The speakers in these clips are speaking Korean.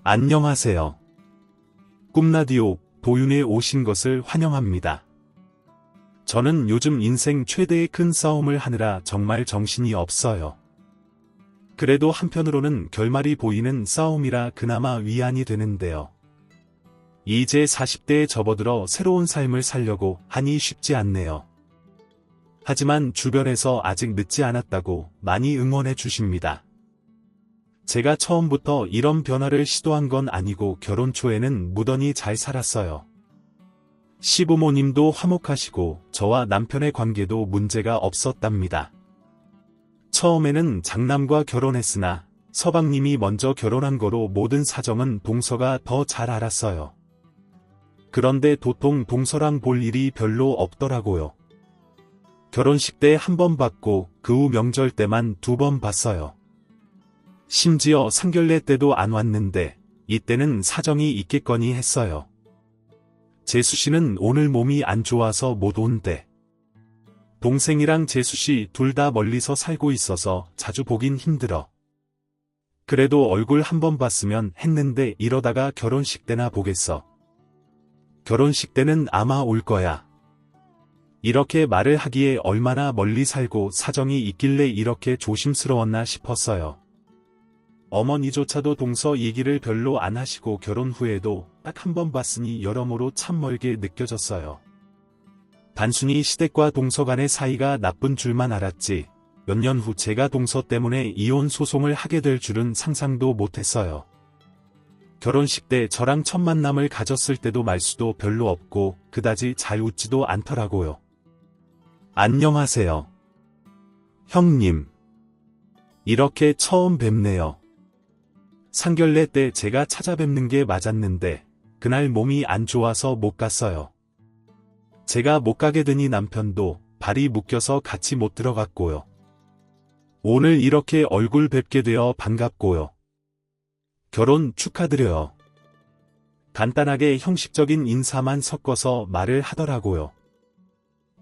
안녕하세요. 꿈라디오 도윤에 오신 것을 환영합니다. 저는 요즘 인생 최대의 큰 싸움을 하느라 정말 정신이 없어요. 그래도 한편으로는 결말이 보이는 싸움이라 그나마 위안이 되는데요. 이제 40대에 접어들어 새로운 삶을 살려고 하니 쉽지 않네요. 하지만 주변에서 아직 늦지 않았다고 많이 응원해 주십니다. 제가 처음부터 이런 변화를 시도한 건 아니고 결혼 초에는 무던히 잘 살았어요. 시부모님도 화목하시고 저와 남편의 관계도 문제가 없었답니다. 처음에는 장남과 결혼했으나 서방님이 먼저 결혼한 거로 모든 사정은 동서가 더 잘 알았어요. 그런데 도통 동서랑 볼 일이 별로 없더라고요. 결혼식 때 한 번 봤고 그 후 명절 때만 2번 봤어요. 심지어 상견례 때도 안 왔는데 이때는 사정이 있겠거니 했어요. 재수씨는 오늘 몸이 안 좋아서 못 온대. 동생이랑 재수씨 둘 다 멀리서 살고 있어서 자주 보긴 힘들어. 그래도 얼굴 한 번 봤으면 했는데 이러다가 결혼식 때나 보겠어. 결혼식 때는 아마 올 거야. 이렇게 말을 하기에 얼마나 멀리 살고 사정이 있길래 이렇게 조심스러웠나 싶었어요. 어머니조차도 동서 얘기를 별로 안 하시고 결혼 후에도 딱 한 번 봤으니 여러모로 참 멀게 느껴졌어요. 단순히 시댁과 동서 간의 사이가 나쁜 줄만 알았지 몇 년 후 제가 동서 때문에 이혼 소송을 하게 될 줄은 상상도 못했어요. 결혼식 때 저랑 첫 만남을 가졌을 때도 말수도 별로 없고 그다지 잘 웃지도 않더라고요. 안녕하세요. 형님. 이렇게 처음 뵙네요. 상견례 때 제가 찾아뵙는 게 맞았는데 그날 몸이 안 좋아서 못 갔어요. 제가 못 가게 되니 남편도 발이 묶여서 같이 못 들어갔고요. 오늘 이렇게 얼굴 뵙게 되어 반갑고요. 결혼 축하드려요. 간단하게 형식적인 인사만 섞어서 말을 하더라고요.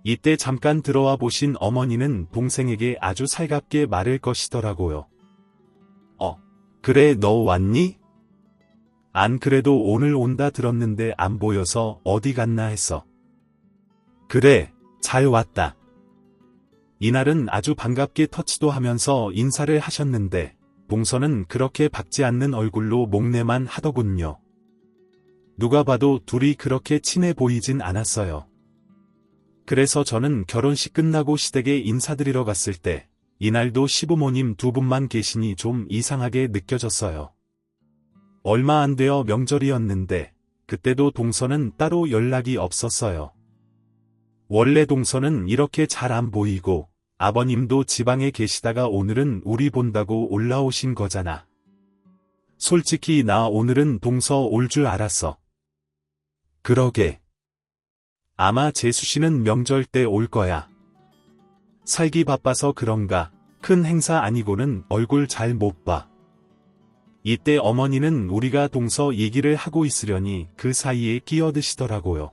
이때 잠깐 들어와 보신 어머니는 동생에게 아주 살갑게 말을 거시더라고요. 그래 너 왔니? 안 그래도 오늘 온다 들었는데 안 보여서 어디 갔나 했어. 그래, 잘 왔다. 이날은 아주 반갑게 터치도 하면서 인사를 하셨는데 동서는 그렇게 밝지 않는 얼굴로 목례만 하더군요. 누가 봐도 둘이 그렇게 친해 보이진 않았어요. 그래서 저는 결혼식 끝나고 시댁에 인사드리러 갔을 때 이날도 시부모님 2분만 계시니 좀 이상하게 느껴졌어요. 얼마 안 되어 명절이었는데 그때도 동서는 따로 연락이 없었어요. 원래 동서는 이렇게 잘 안 보이고 아버님도 지방에 계시다가 오늘은 우리 본다고 올라오신 거잖아. 솔직히 나 오늘은 동서 올 줄 알았어. 그러게. 아마 재수씨는 명절 때 올 거야. 살기 바빠서 그런가 큰 행사 아니고는 얼굴 잘 못 봐. 이때 어머니는 우리가 동서 얘기를 하고 있으려니 그 사이에 끼어드시더라고요.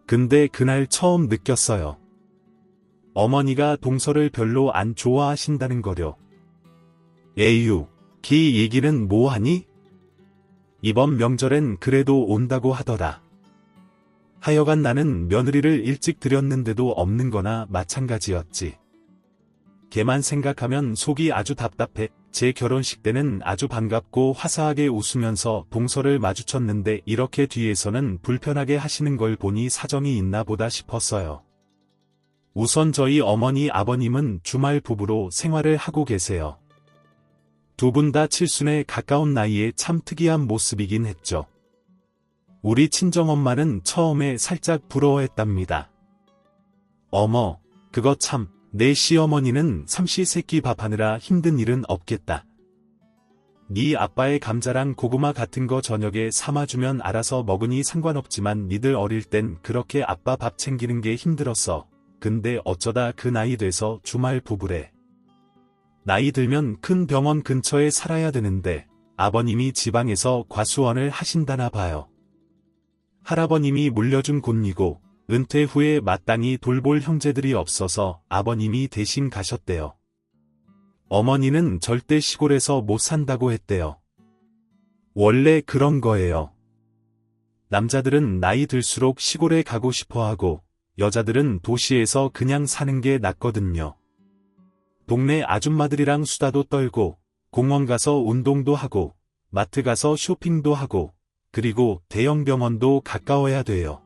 근데 그날 처음 느꼈어요. 어머니가 동서를 별로 안 좋아하신다는 거려. 에휴, 기 얘기는 뭐하니? 이번 명절엔 그래도 온다고 하더라. 하여간 나는 며느리를 일찍 들였는데도 없는 거나 마찬가지였지. 걔만 생각하면 속이 아주 답답해. 제 결혼식 때는 아주 반갑고 화사하게 웃으면서 동서를 마주쳤는데 이렇게 뒤에서는 불편하게 하시는 걸 보니 사정이 있나 보다 싶었어요. 우선 저희 어머니 아버님은 주말 부부로 생활을 하고 계세요. 2분 다 칠순에 가까운 나이에 참 특이한 모습이긴 했죠. 우리 친정엄마는 처음에 살짝 부러워했답니다. 어머, 그거 참, 내 시어머니는 삼시세끼 밥하느라 힘든 일은 없겠다. 네 아빠의 감자랑 고구마 같은 거 저녁에 삶아주면 알아서 먹으니 상관없지만 니들 어릴 땐 그렇게 아빠 밥 챙기는 게 힘들었어. 근데 어쩌다 그 나이 돼서 주말 부부래. 나이 들면 큰 병원 근처에 살아야 되는데 아버님이 지방에서 과수원을 하신다나 봐요. 할아버님이 물려준 곳이고 은퇴 후에 마땅히 돌볼 형제들이 없어서 아버님이 대신 가셨대요. 어머니는 절대 시골에서 못 산다고 했대요. 원래 그런 거예요. 남자들은 나이 들수록 시골에 가고 싶어 하고, 여자들은 도시에서 그냥 사는 게 낫거든요. 동네 아줌마들이랑 수다도 떨고, 공원 가서 운동도 하고, 마트 가서 쇼핑도 하고, 그리고 대형 병원도 가까워야 돼요.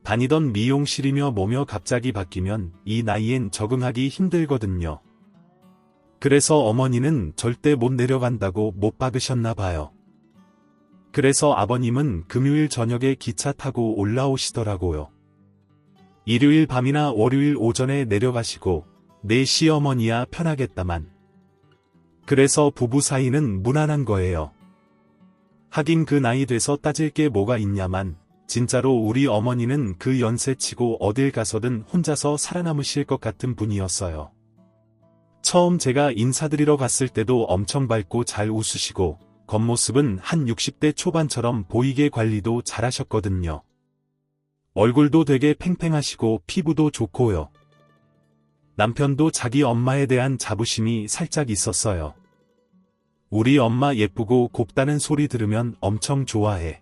다니던 미용실이며 뭐며 갑자기 바뀌면 이 나이엔 적응하기 힘들거든요. 그래서 어머니는 절대 못 내려간다고 못 박으셨나 봐요. 그래서 아버님은 금요일 저녁에 기차 타고 올라오시더라고요. 일요일 밤이나 월요일 오전에 내려가시고 내 시어머니야 편하겠다만. 그래서 부부 사이는 무난한 거예요. 하긴 그 나이 돼서 따질 게 뭐가 있냐만 진짜로 우리 어머니는 그 연세치고 어딜 가서든 혼자서 살아남으실 것 같은 분이었어요. 처음 제가 인사드리러 갔을 때도 엄청 밝고 잘 웃으시고 겉모습은 한 60대 초반처럼 보이게 관리도 잘하셨거든요. 얼굴도 되게 팽팽하시고 피부도 좋고요. 남편도 자기 엄마에 대한 자부심이 살짝 있었어요. 우리 엄마 예쁘고 곱다는 소리 들으면 엄청 좋아해.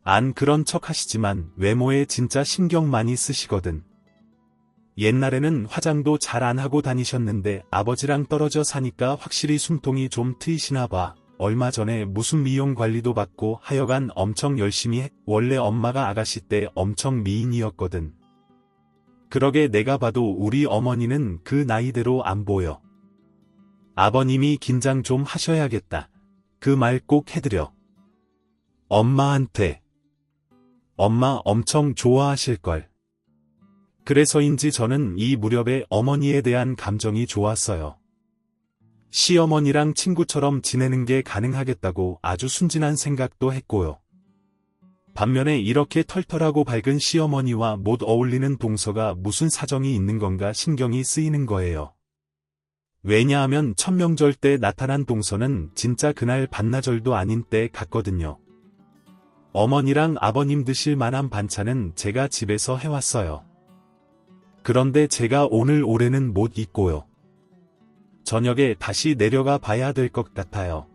안 그런 척 하시지만 외모에 진짜 신경 많이 쓰시거든. 옛날에는 화장도 잘 안 하고 다니셨는데 아버지랑 떨어져 사니까 확실히 숨통이 좀 트이시나 봐. 얼마 전에 무슨 미용 관리도 받고 하여간 엄청 열심히 해. 원래 엄마가 아가씨 때 엄청 미인이었거든. 그러게 내가 봐도 우리 어머니는 그 나이대로 안 보여. 아버님이 긴장 좀 하셔야겠다. 그 말 꼭 해드려. 엄마한테. 엄마 엄청 좋아하실걸. 그래서인지 저는 이 무렵에 어머니에 대한 감정이 좋았어요. 시어머니랑 친구처럼 지내는 게 가능하겠다고 아주 순진한 생각도 했고요. 반면에 이렇게 털털하고 밝은 시어머니와 못 어울리는 동서가 무슨 사정이 있는 건가 신경이 쓰이는 거예요. 왜냐하면 천명절 때 나타난 동서는 진짜 그날 반나절도 아닌 때 같거든요. 어머니랑 아버님 드실 만한 반찬은 제가 집에서 해왔어요. 그런데 제가 오늘 올해는 못 있고요. 저녁에 다시 내려가 봐야 될 것 같아요.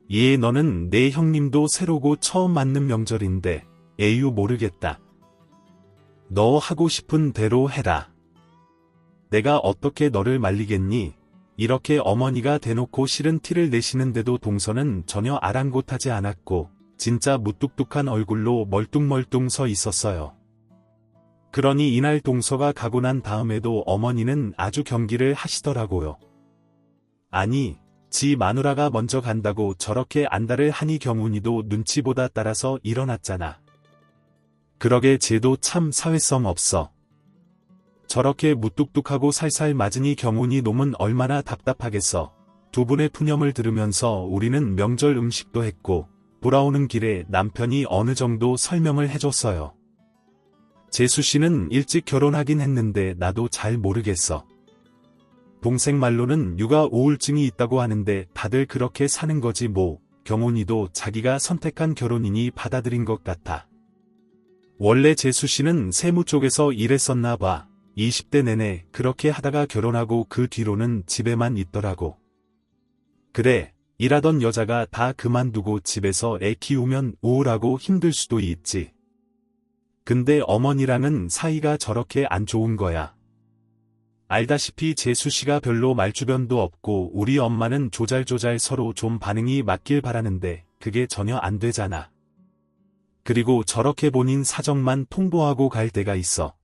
예, 너는 내 형님도 새로고 처음 맞는 명절인데 에휴 모르겠다. 너 하고 싶은 대로 해라. 내가 어떻게 너를 말리겠니? 이렇게 어머니가 대놓고 싫은 티를 내시는데도 동서는 전혀 아랑곳하지 않았고 진짜 무뚝뚝한 얼굴로 멀뚱멀뚱 서 있었어요. 그러니 이날 동서가 가고 난 다음에도 어머니는 아주 경기를 하시더라고요. 아니, 지 마누라가 먼저 간다고 저렇게 안달을 하니 경훈이도 눈치보다 따라서 일어났잖아. 그러게 쟤도 참 사회성 없어. 저렇게 무뚝뚝하고 살살 맞으니 경훈이 놈은 얼마나 답답하겠어. 두 분의 푸념을 들으면서 우리는 명절 음식도 했고 돌아오는 길에 남편이 어느 정도 설명을 해줬어요. 재수 씨는 일찍 결혼하긴 했는데 나도 잘 모르겠어. 동생 말로는 육아 우울증이 있다고 하는데 다들 그렇게 사는 거지 뭐. 경훈이도 자기가 선택한 결혼이니 받아들인 것 같아. 원래 재수 씨는 세무 쪽에서 일했었나 봐. 20대 내내 그렇게 하다가 결혼하고 그 뒤로는 집에만 있더라고. 그래, 일하던 여자가 다 그만두고 집에서 애 키우면 우울하고 힘들 수도 있지. 근데 어머니랑은 사이가 저렇게 안 좋은 거야. 알다시피 재수 씨가 별로 말주변도 없고 우리 엄마는 조잘조잘 서로 좀 반응이 맞길 바라는데 그게 전혀 안 되잖아. 그리고 저렇게 본인 사정만 통보하고 갈 때가 있어.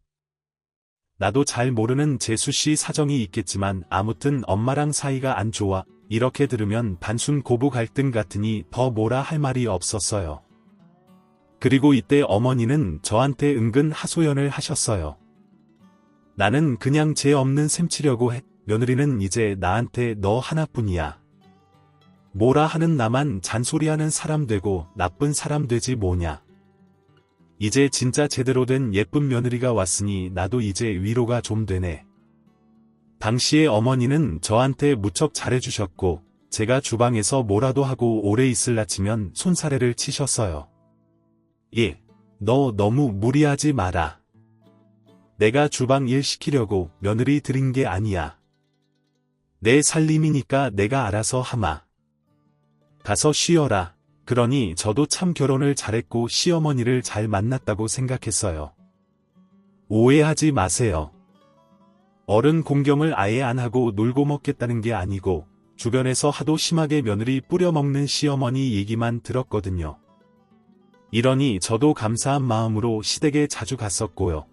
나도 잘 모르는 재수 씨 사정이 있겠지만 아무튼 엄마랑 사이가 안 좋아. 이렇게 들으면 단순 고부 갈등 같으니 더 뭐라 할 말이 없었어요. 그리고 이때 어머니는 저한테 은근 하소연을 하셨어요. 나는 그냥 죄 없는 셈 치려고 해. 며느리는 이제 나한테 너 하나뿐이야. 뭐라 하는 나만 잔소리하는 사람 되고 나쁜 사람 되지 뭐냐. 이제 진짜 제대로 된 예쁜 며느리가 왔으니 나도 이제 위로가 좀 되네. 당시에 어머니는 저한테 무척 잘해주셨고 제가 주방에서 뭐라도 하고 오래 있을라 치면 손사래를 치셨어요. 예, 너 너무 무리하지 마라. 내가 주방 일 시키려고 며느리 들인 게 아니야. 내 살림이니까 내가 알아서 하마. 가서 쉬어라. 그러니 저도 참 결혼을 잘했고 시어머니를 잘 만났다고 생각했어요. 오해하지 마세요. 어른 공경을 아예 안 하고 놀고 먹겠다는 게 아니고 주변에서 하도 심하게 며느리 뿌려먹는 시어머니 얘기만 들었거든요. 이러니 저도 감사한 마음으로 시댁에 자주 갔었고요.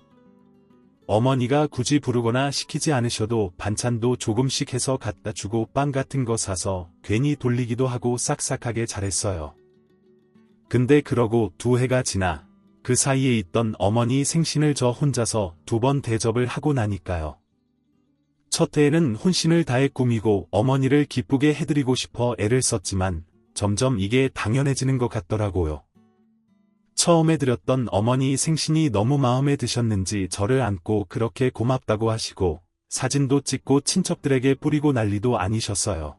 어머니가 굳이 부르거나 시키지 않으셔도 반찬도 조금씩 해서 갖다 주고 빵 같은 거 사서 괜히 돌리기도 하고 싹싹하게 잘했어요. 근데 그러고 2해가 지나 그 사이에 있던 어머니 생신을 저 혼자서 2번 대접을 하고 나니까요. 첫 해에는 혼신을 다해 꾸미고 어머니를 기쁘게 해드리고 싶어 애를 썼지만 점점 이게 당연해지는 것 같더라고요. 처음에 드렸던 어머니 생신이 너무 마음에 드셨는지 저를 안고 그렇게 고맙다고 하시고 사진도 찍고 친척들에게 뿌리고 난리도 아니셨어요.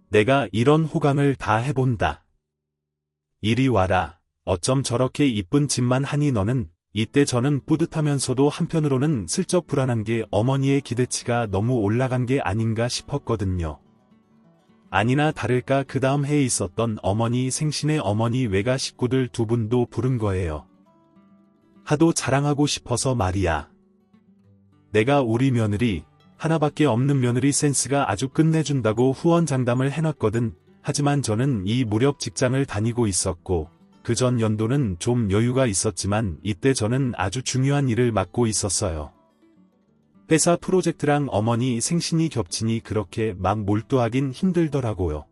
내가 이런 호강을 다 해본다. 이리 와라. 어쩜 저렇게 이쁜 짓만 하니 너는. 이때 저는 뿌듯하면서도 한편으로는 슬쩍 불안한 게 어머니의 기대치가 너무 올라간 게 아닌가 싶었거든요. 아니나 다를까 그 다음 해에 있었던 어머니 생신에 어머니 외가 식구들 2분도 부른 거예요. 하도 자랑하고 싶어서 말이야. 내가 우리 며느리, 하나밖에 없는 며느리 센스가 아주 끝내준다고 후원장담을 해놨거든. 하지만 저는 이 무렵 직장을 다니고 있었고 그 전 연도는 좀 여유가 있었지만 이때 저는 아주 중요한 일을 맡고 있었어요. 회사 프로젝트랑 어머니 생신이 겹치니 그렇게 막 몰두하긴 힘들더라고요.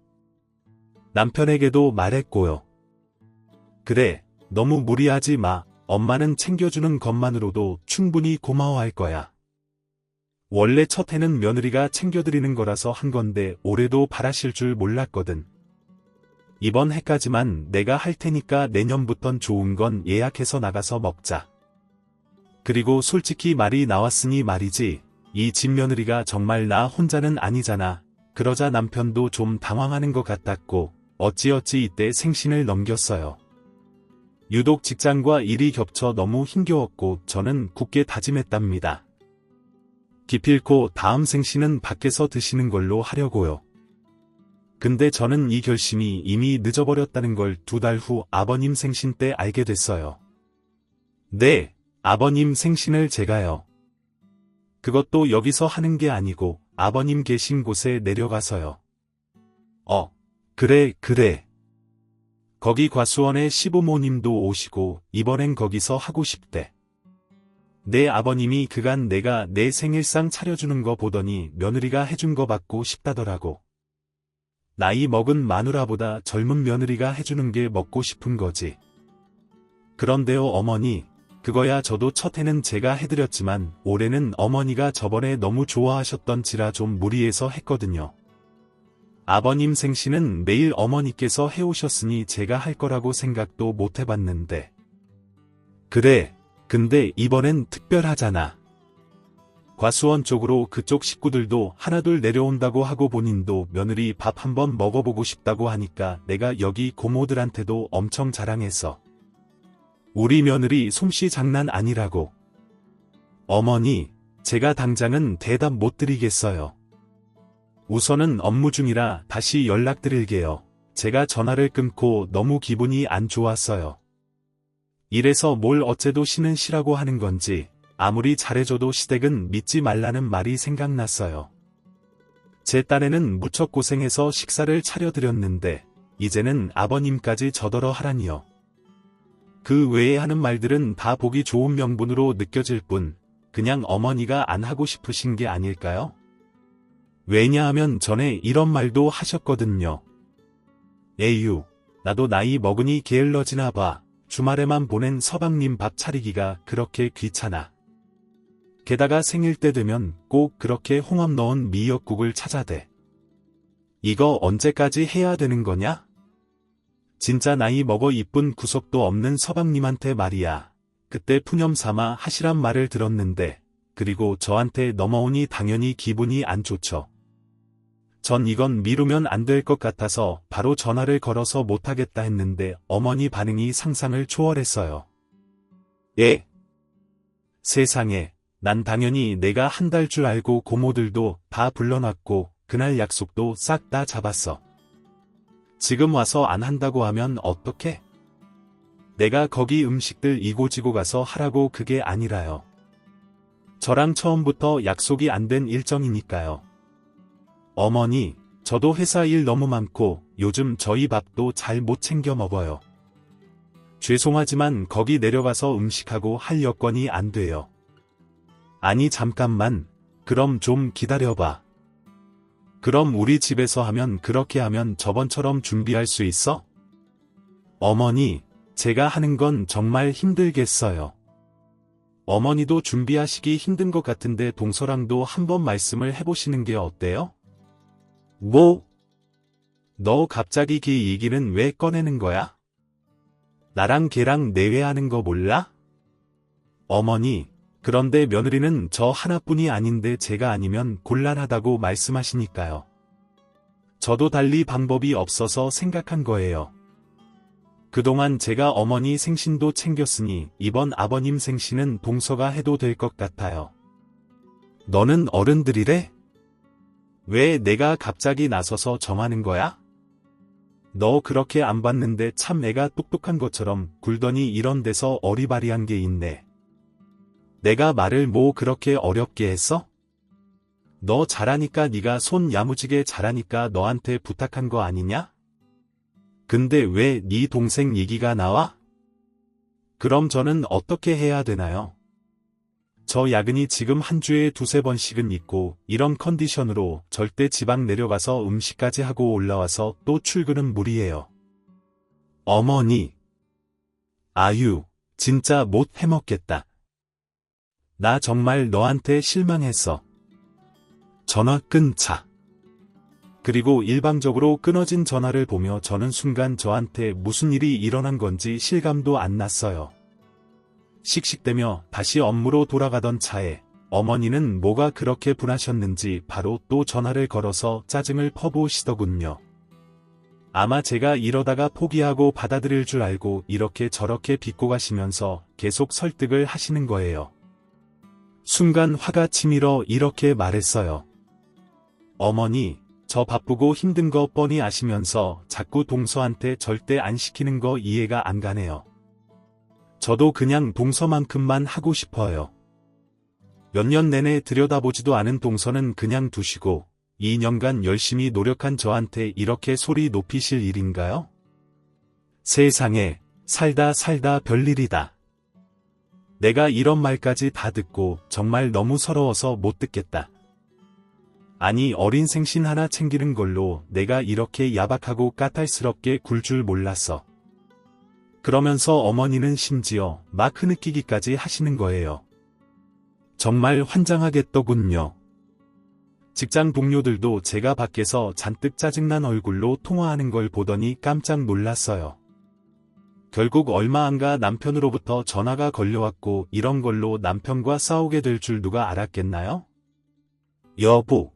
남편에게도 말했고요. 그래, 너무 무리하지 마. 엄마는 챙겨주는 것만으로도 충분히 고마워할 거야. 원래 첫 해는 며느리가 챙겨드리는 거라서 한 건데 올해도 바라실 줄 몰랐거든. 이번 해까지만 내가 할 테니까 내년부턴 좋은 건 예약해서 나가서 먹자. 그리고 솔직히 말이 나왔으니 말이지, 이 집 며느리가 정말 나 혼자는 아니잖아. 그러자 남편도 좀 당황하는 것 같았고 어찌어찌 이때 생신을 넘겼어요. 유독 직장과 일이 겹쳐 너무 힘겨웠고 저는 굳게 다짐했답니다. 기필코 다음 생신은 밖에서 드시는 걸로 하려고요. 근데 저는 이 결심이 이미 늦어버렸다는 걸 2달 후 아버님 생신 때 알게 됐어요. 네, 아버님 생신을 제가요. 그것도 여기서 하는 게 아니고 아버님 계신 곳에 내려가서요. 그래. 거기 과수원에 시부모님도 오시고 이번엔 거기서 하고 싶대. 내 아버님이 그간 내가 내 생일상 차려주는 거 보더니 며느리가 해준 거 받고 싶다더라고. 나이 먹은 마누라보다 젊은 며느리가 해주는 게 먹고 싶은 거지. 그런데요 어머니, 그거야 저도 첫 해는 제가 해드렸지만 올해는 어머니가 저번에 너무 좋아하셨던지라 좀 무리해서 했거든요. 아버님 생신은 매일 어머니께서 해오셨으니 제가 할 거라고 생각도 못 해봤는데. 그래, 근데 이번엔 특별하잖아. 과수원 쪽으로 그쪽 식구들도 하나둘 내려온다고 하고 본인도 며느리 밥 한번 먹어보고 싶다고 하니까 내가 여기 고모들한테도 엄청 자랑했어. 우리 며느리 솜씨 장난 아니라고. 어머니, 제가 당장은 대답 못 드리겠어요. 우선은 업무 중이라 다시 연락드릴게요. 제가 전화를 끊고 너무 기분이 안 좋았어요. 이래서 뭘 어째도 쉬는 쉬라고 하는 건지 아무리 잘해줘도 시댁은 믿지 말라는 말이 생각났어요. 제 딴에는 무척 고생해서 식사를 차려드렸는데 이제는 아버님까지 저더러 하라니요. 그 외에 하는 말들은 다 보기 좋은 명분으로 느껴질 뿐 그냥 어머니가 안 하고 싶으신 게 아닐까요? 왜냐하면 전에 이런 말도 하셨거든요. 에휴, 나도 나이 먹으니 게을러지나 봐. 주말에만 보낸 서방님 밥 차리기가 그렇게 귀찮아. 게다가 생일 때 되면 꼭 그렇게 홍합 넣은 미역국을 찾아대. 이거 언제까지 해야 되는 거냐? 진짜 나이 먹어 이쁜 구석도 없는 서방님한테 말이야. 그때 푸념 삼아 하시란 말을 들었는데 그리고 저한테 넘어오니 당연히 기분이 안 좋죠. 전 이건 미루면 안 될 것 같아서 바로 전화를 걸어서 못하겠다 했는데 어머니 반응이 상상을 초월했어요. 예. 세상에, 난 당연히 내가 한 달 줄 알고 고모들도 다 불러놨고 그날 약속도 싹 다 잡았어. 지금 와서 안 한다고 하면 어떡해? 내가 거기 음식들 이고지고 가서 하라고 그게 아니라요. 저랑 처음부터 약속이 안 된 일정이니까요. 어머니, 저도 회사 일 너무 많고 요즘 저희 밥도 잘 못 챙겨 먹어요. 죄송하지만 거기 내려가서 음식하고 할 여건이 안 돼요. 아니 잠깐만, 그럼 좀 기다려봐. 그럼 우리 집에서 하면 그렇게 하면 저번처럼 준비할 수 있어? 어머니, 제가 하는 건 정말 힘들겠어요. 어머니도 준비하시기 힘든 것 같은데 동서랑도 한번 말씀을 해보시는 게 어때요? 뭐? 너 갑자기 그 얘기는 왜 꺼내는 거야? 나랑 걔랑 내외하는 거 몰라? 어머니, 그런데 며느리는 저 하나뿐이 아닌데 제가 아니면 곤란하다고 말씀하시니까요. 저도 달리 방법이 없어서 생각한 거예요. 그동안 제가 어머니 생신도 챙겼으니 이번 아버님 생신은 동서가 해도 될 것 같아요. 너는 어른들이래? 왜 내가 갑자기 나서서 정하는 거야? 너 그렇게 안 봤는데 참 애가 똑똑한 것처럼 굴더니 이런 데서 어리바리한 게 있네. 내가 말을 뭐 그렇게 어렵게 했어? 너 잘하니까 네가 손 야무지게 잘하니까 너한테 부탁한 거 아니냐? 근데 왜 네 동생 얘기가 나와? 그럼 저는 어떻게 해야 되나요? 저 야근이 지금 한 주에 두세 번씩은 있고 이런 컨디션으로 절대 지방 내려가서 음식까지 하고 올라와서 또 출근은 무리예요. 어머니. 아유, 진짜 못 해먹겠다. 나 정말 너한테 실망했어. 전화 끊자. 그리고 일방적으로 끊어진 전화를 보며 저는 순간 저한테 무슨 일이 일어난 건지 실감도 안 났어요. 씩씩대며 다시 업무로 돌아가던 차에 어머니는 뭐가 그렇게 분하셨는지 바로 또 전화를 걸어서 짜증을 퍼부으시더군요. 아마 제가 이러다가 포기하고 받아들일 줄 알고 이렇게 저렇게 빚고 가시면서 계속 설득을 하시는 거예요. 순간 화가 치밀어 이렇게 말했어요. 어머니, 저 바쁘고 힘든 거 뻔히 아시면서 자꾸 동서한테 절대 안 시키는 거 이해가 안 가네요. 저도 그냥 동서만큼만 하고 싶어요. 몇 년 내내 들여다보지도 않은 동서는 그냥 두시고 2년간 열심히 노력한 저한테 이렇게 소리 높이실 일인가요? 세상에, 살다 별일이다. 내가 이런 말까지 다 듣고 정말 너무 서러워서 못 듣겠다. 아니 어린 생신 하나 챙기는 걸로 내가 이렇게 야박하고 까탈스럽게 굴 줄 몰랐어. 그러면서 어머니는 심지어 막 흐느끼기까지 하시는 거예요. 정말 환장하겠더군요. 직장 동료들도 제가 밖에서 잔뜩 짜증난 얼굴로 통화하는 걸 보더니 깜짝 놀랐어요. 결국 얼마 안 가 남편으로부터 전화가 걸려왔고 이런 걸로 남편과 싸우게 될 줄 누가 알았겠나요? 여보.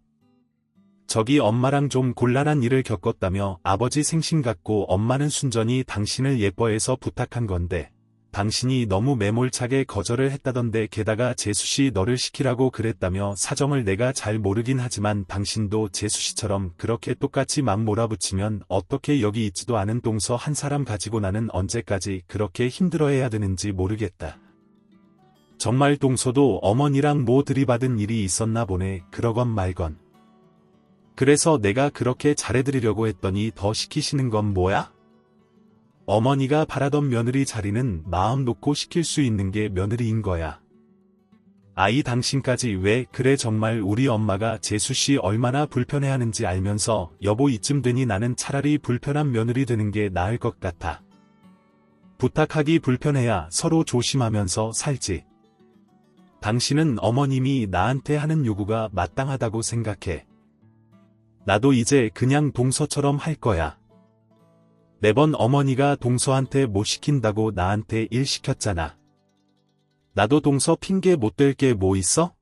저기 엄마랑 좀 곤란한 일을 겪었다며 아버지 생신 같고 엄마는 순전히 당신을 예뻐해서 부탁한 건데 당신이 너무 매몰차게 거절을 했다던데 게다가 재수씨 너를 시키라고 그랬다며 사정을 내가 잘 모르긴 하지만 당신도 재수씨처럼 그렇게 똑같이 막 몰아붙이면 어떻게 여기 있지도 않은 동서 한 사람 가지고 나는 언제까지 그렇게 힘들어해야 되는지 모르겠다. 정말 동서도 어머니랑 뭐 들이받은 일이 있었나 보네. 그러건 말건. 그래서 내가 그렇게 잘해드리려고 했더니 더 시키시는 건 뭐야? 어머니가 바라던 며느리 자리는 마음 놓고 시킬 수 있는 게 며느리인 거야. 아이 당신까지 왜 그래? 정말 우리 엄마가 재수씨 얼마나 불편해하는지 알면서 여보 이쯤 되니 나는 차라리 불편한 며느리 되는 게 나을 것 같아. 부탁하기 불편해야 서로 조심하면서 살지. 당신은 어머님이 나한테 하는 요구가 마땅하다고 생각해. 나도 이제 그냥 동서처럼 할 거야. 매번 어머니가 동서한테 못 시킨다고 나한테 일 시켰잖아. 나도 동서 핑계 못 댈 게 뭐 있어?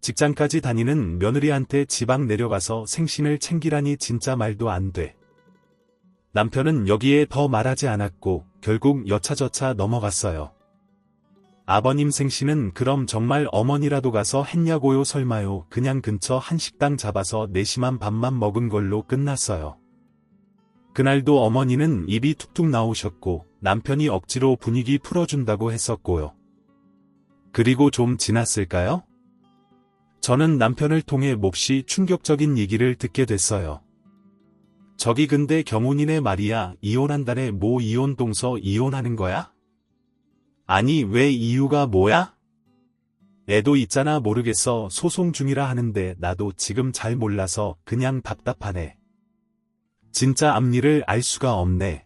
직장까지 다니는 며느리한테 지방 내려가서 생신을 챙기라니 진짜 말도 안 돼. 남편은 여기에 더 말하지 않았고 결국 여차저차 넘어갔어요. 아버님 생신은 그럼 정말 어머니라도 가서 했냐고요? 설마요. 그냥 근처 한식당 잡아서 내심한 밥만 먹은 걸로 끝났어요. 그날도 어머니는 입이 툭툭 나오셨고 남편이 억지로 분위기 풀어준다고 했었고요. 그리고 좀 지났을까요? 저는 남편을 통해 몹시 충격적인 얘기를 듣게 됐어요. 저기 근데 경훈이네 말이야. 이혼한다네. 뭐 이혼 동서 이혼하는 거야? 아니 왜 이유가 뭐야? 애도 있잖아. 모르겠어. 소송 중이라 하는데 나도 지금 잘 몰라서 그냥 답답하네. 진짜 앞일을 알 수가 없네.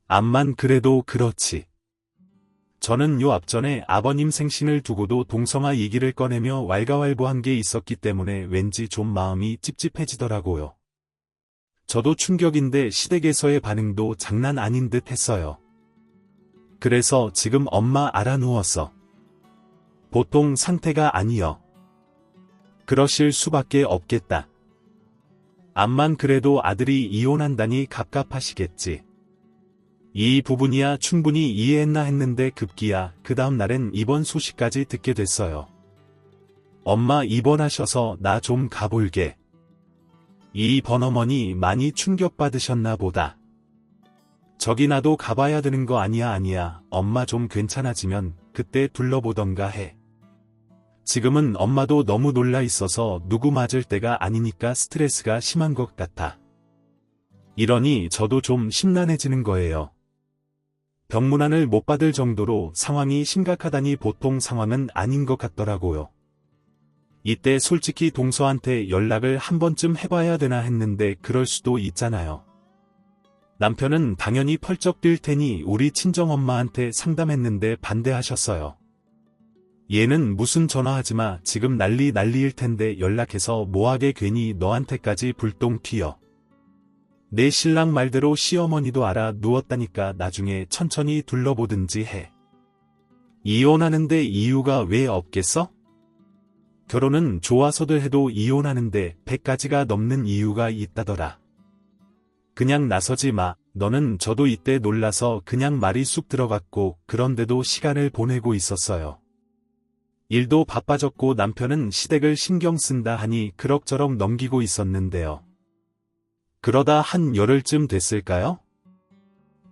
암만 그래도 그렇지. 저는 요 앞전에 아버님 생신을 두고도 동성아 얘기를 꺼내며 왈가왈부한 게 있었기 때문에 왠지 좀 마음이 찝찝해지더라고요. 저도 충격인데 시댁에서의 반응도 장난 아닌 듯 했어요. 그래서 지금 엄마 알아누웠어. 보통 상태가 아니여. 그러실 수밖에 없겠다. 암만 그래도 아들이 이혼한다니 갑갑하시겠지. 이 부분이야 충분히 이해했나 했는데 급기야 그 다음 날엔 입원 소식까지 듣게 됐어요. 엄마 입원하셔서 나 좀 가볼게. 이 번어머니 많이 충격받으셨나 보다. 저기 나도 가봐야 되는 거 아니야. 엄마 좀 괜찮아지면 그때 둘러보던가 해. 지금은 엄마도 너무 놀라 있어서 누구 맞을 때가 아니니까 스트레스가 심한 것 같아. 이러니 저도 좀 심란해지는 거예요. 병문안을 못 받을 정도로 상황이 심각하다니 보통 상황은 아닌 것 같더라고요. 이때 솔직히 동서한테 연락을 한 번쯤 해봐야 되나 했는데 그럴 수도 있잖아요. 남편은 당연히 펄쩍 뛸 테니 우리 친정엄마한테 상담했는데 반대하셨어요. 얘는 무슨 전화하지마. 지금 난리일 텐데 연락해서 뭐하게 괜히 너한테까지 불똥 튀어. 내 신랑 말대로 시어머니도 알아 누웠다니까 나중에 천천히 둘러보든지 해. 이혼하는데 이유가 왜 없겠어? 결혼은 좋아서도 해도 이혼하는데 100가지가 넘는 이유가 있다더라. 그냥 나서지 마. 너는 저도 이때 놀라서 그냥 말이 쑥 들어갔고 그런데도 시간을 보내고 있었어요. 일도 바빠졌고 남편은 시댁을 신경 쓴다 하니 그럭저럭 넘기고 있었는데요. 그러다 한 열흘쯤 됐을까요?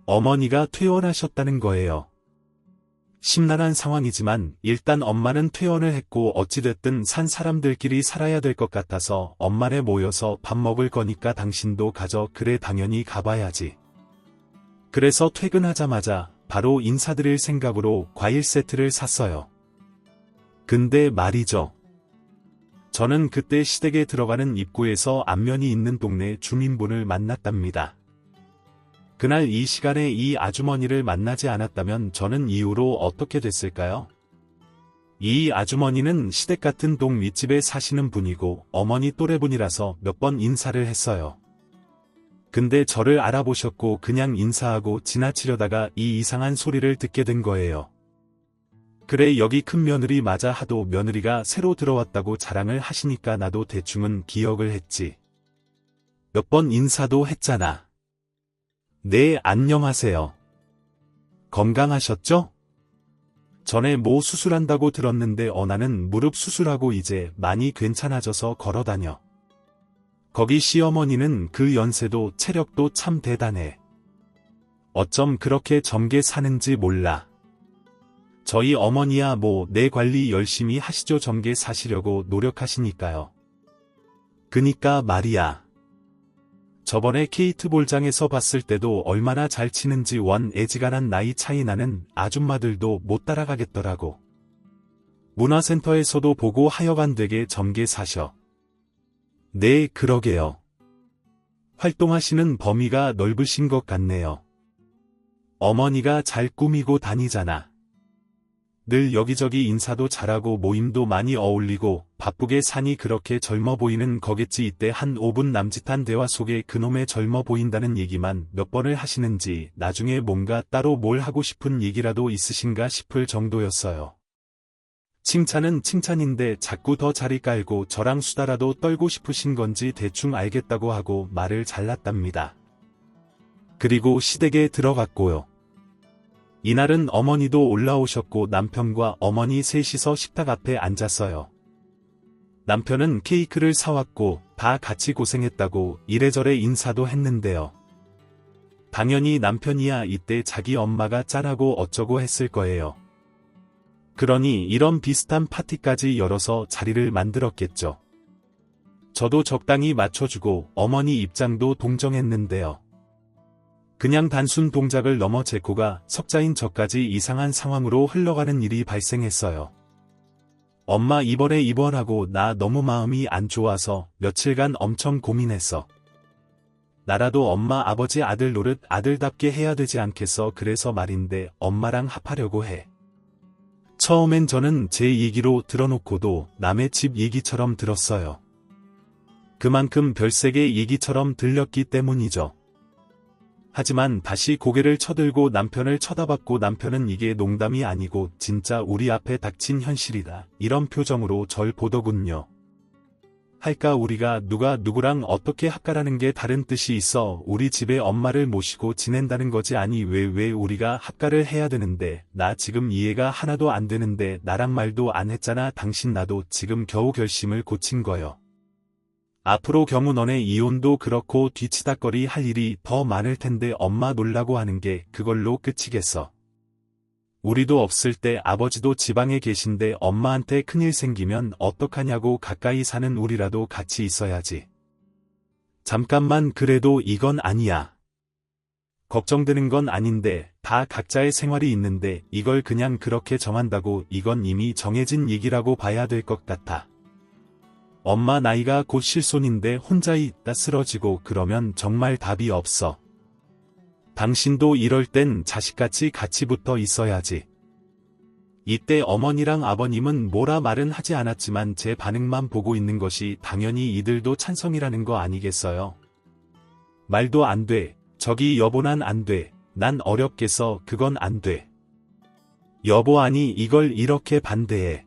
어머니가 퇴원하셨다는 거예요. 심란한 상황이지만 일단 엄마는 퇴원을 했고 어찌됐든 산 사람들끼리 살아야 될 것 같아서 엄마네 모여서 밥 먹을 거니까 당신도 가져. 그래 당연히 가봐야지. 그래서 퇴근하자마자 바로 인사드릴 생각으로 과일 세트를 샀어요. 근데 말이죠. 저는 그때 시댁에 들어가는 입구에서 안면이 있는 동네 주민분을 만났답니다. 그날 이 시간에 이 아주머니를 만나지 않았다면 저는 이후로 어떻게 됐을까요? 이 아주머니는 시댁 같은 동 윗집에 사시는 분이고 어머니 또래분이라서 몇 번 인사를 했어요. 근데 저를 알아보셨고 그냥 인사하고 지나치려다가 이 이상한 소리를 듣게 된 거예요. 그래 여기 큰 며느리 맞아 하도 며느리가 새로 들어왔다고 자랑을 하시니까 나도 대충은 기억을 했지. 몇 번 인사도 했잖아. 네 안녕하세요. 건강하셨죠? 전에 뭐 수술한다고 들었는데 나는 무릎 수술하고 이제 많이 괜찮아져서 걸어다녀. 거기 시어머니는 그 연세도 체력도 참 대단해. 어쩜 그렇게 젊게 사는지 몰라. 저희 어머니야 뭐 내 관리 열심히 하시죠. 젊게 사시려고 노력하시니까요. 그니까 말이야. 저번에 케이트볼장에서 봤을 때도 얼마나 잘 치는지 원 애지간한 나이 차이 나는 아줌마들도 못 따라가겠더라고. 문화센터에서도 보고 하여간 되게 젊게 사셔. 네 그러게요. 활동하시는 범위가 넓으신 것 같네요. 어머니가 잘 꾸미고 다니잖아. 늘 여기저기 인사도 잘하고 모임도 많이 어울리고 바쁘게 사니 그렇게 젊어 보이는 거겠지. 이때 한 5분 남짓한 대화 속에 그놈의 젊어 보인다는 얘기만 몇 번을 하시는지 나중에 뭔가 따로 뭘 하고 싶은 얘기라도 있으신가 싶을 정도였어요. 칭찬은 칭찬인데 자꾸 더 자리 깔고 저랑 수다라도 떨고 싶으신 건지 대충 알겠다고 하고 말을 잘랐답니다. 그리고 시댁에 들어갔고요. 이날은 어머니도 올라오셨고 남편과 어머니 셋이서 식탁 앞에 앉았어요. 남편은 케이크를 사왔고 다 같이 고생했다고 이래저래 인사도 했는데요. 당연히 남편이야 이때 자기 엄마가 짠하고 어쩌고 했을 거예요. 그러니 이런 비슷한 파티까지 열어서 자리를 만들었겠죠. 저도 적당히 맞춰주고 어머니 입장도 동정했는데요. 그냥 단순 동작을 넘어 제코가 석자인 저까지 이상한 상황으로 흘러가는 일이 발생했어요. 엄마 입원해 입원하고 나 너무 마음이 안 좋아서 며칠간 엄청 고민했어. 나라도 엄마 아버지 아들 노릇 아들답게 해야 되지 않겠어. 그래서 말인데 엄마랑 합하려고 해. 처음엔 저는 제 얘기로 들어놓고도 남의 집 얘기처럼 들었어요. 그만큼 별세계 얘기처럼 들렸기 때문이죠. 하지만 다시 고개를 쳐들고 남편을 쳐다봤고 남편은 이게 농담이 아니고 진짜 우리 앞에 닥친 현실이다. 이런 표정으로 절 보더군요. 할까 우리가 누가 누구랑 어떻게 합가라는 게 다른 뜻이 있어. 우리 집에 엄마를 모시고 지낸다는 거지. 아니 왜 우리가 합가를 해야 되는데. 나 지금 이해가 하나도 안 되는데. 나랑 말도 안 했잖아. 당신. 나도 지금 겨우 결심을 고친 거요. 앞으로 경우 너네 이혼도 그렇고 뒤치다거리 할 일이 더 많을 텐데 엄마 놀라고 하는 게 그걸로 끝이겠어. 우리도 없을 때 아버지도 지방에 계신데 엄마한테 큰일 생기면 어떡하냐고. 가까이 사는 우리라도 같이 있어야지. 잠깐만 그래도 이건 아니야. 걱정되는 건 아닌데 다 각자의 생활이 있는데 이걸 그냥 그렇게 정한다고. 이건 이미 정해진 얘기라고 봐야 될 것 같아. 엄마 나이가 곧 실손인데 혼자 있다 쓰러지고 그러면 정말 답이 없어. 당신도 이럴 땐 자식같이 같이 붙어 있어야지. 이때 어머니랑 아버님은 뭐라 말은 하지 않았지만 제 반응만 보고 있는 것이 당연히 이들도 찬성이라는 거 아니겠어요. 말도 안 돼. 저기 여보 난 안 돼. 난 어렵겠어. 그건 안 돼. 여보 아니 이걸 이렇게 반대해.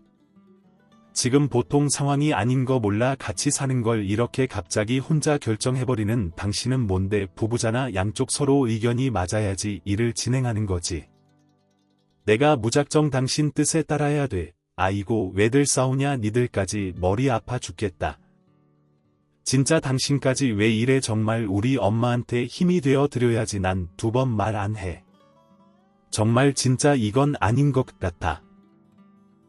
지금 보통 상황이 아닌 거 몰라. 같이 사는 걸 이렇게 갑자기 혼자 결정해버리는 당신은 뭔데. 부부잖아. 양쪽 서로 의견이 맞아야지 일을 진행하는 거지. 내가 무작정 당신 뜻에 따라야 돼. 아이고 왜들 싸우냐. 니들까지 머리 아파 죽겠다. 진짜 당신까지 왜 이래. 정말 우리 엄마한테 힘이 되어 드려야지. 난 2번 말 안 해. 정말 진짜 이건 아닌 것 같아.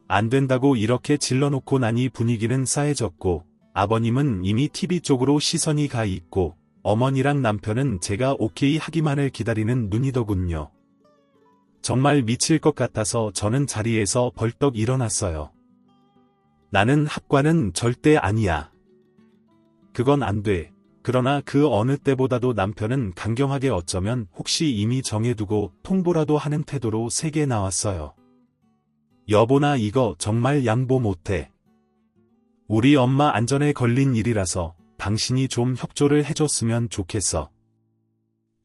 안 된다고 이렇게 질러놓고 나니 분위기는 싸해졌고 아버님은 이미 TV 쪽으로 시선이 가 있고 어머니랑 남편은 제가 오케이 하기만을 기다리는 눈이더군요. 정말 미칠 것 같아서 저는 자리에서 벌떡 일어났어요. 나는 합과는 절대 아니야. 그건 안 돼. 그러나 그 어느 때보다도 남편은 강경하게 어쩌면 혹시 이미 정해두고 통보라도 하는 태도로 세게 나왔어요. 여보 나 이거 정말 양보 못해. 우리 엄마 안전에 걸린 일이라서 당신이 좀 협조를 해줬으면 좋겠어.